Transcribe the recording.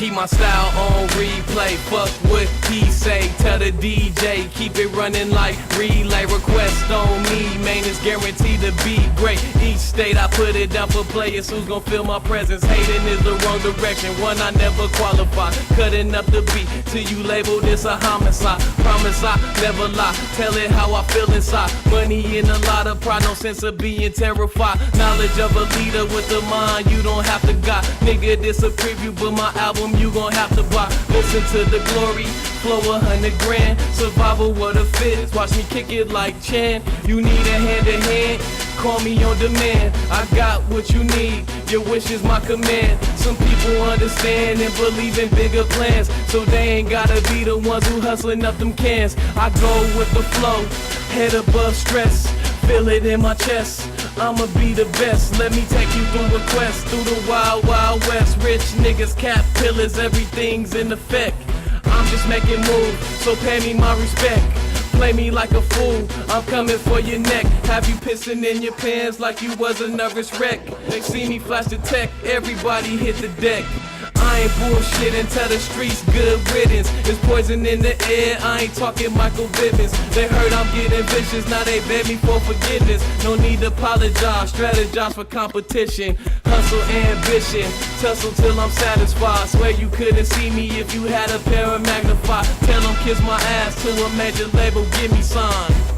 Keep my style on replay, fuck what he say. Tell the DJ, keep it running like relay. Request on me, man, it's guaranteed to be great. Each state I put it down for players who's gon' feel my presence. Hating is the wrong direction, one I never qualify. Cutting up the beat till you label this a homicide. Promise I never lie, tell it how I feel inside. Money in a lot of pride, no sense of being terrified. Knowledge of a leader with a mind you don't have to got. Nigga, this a preview, but my album you gon' have to buy. Listen to the glory, flow 100 grand. Survival what a fit, watch me kick it like Chan. You need a hand to hand, call me on demand. I got what you need, your wish is my command. Some people understand and believe in bigger plans, so they ain't gotta be the ones who hustling up them cans. I go with the flow, head above stress, feel it in my chest. I'ma be the best, let me take you through a quest. Through the wild, wild west, rich niggas, cap pillars, everything's in effect. I'm just making moves, so pay me my respect. Play me like a fool, I'm coming for your neck. Have you pissing in your pants like you was a nervous wreck. They see me flash the tech, everybody hit the deck. I ain't bullshitting, tell the streets good riddance. There's poison in the air, I ain't talking Michael Bivins. They heard I'm getting vicious, now they beg me for forgiveness. No need to apologize, strategize for competition. Hustle, ambition, tussle till I'm satisfied. Swear you couldn't see me if you had a pair of magnify. Tell them kiss my ass to a major label, give me sign.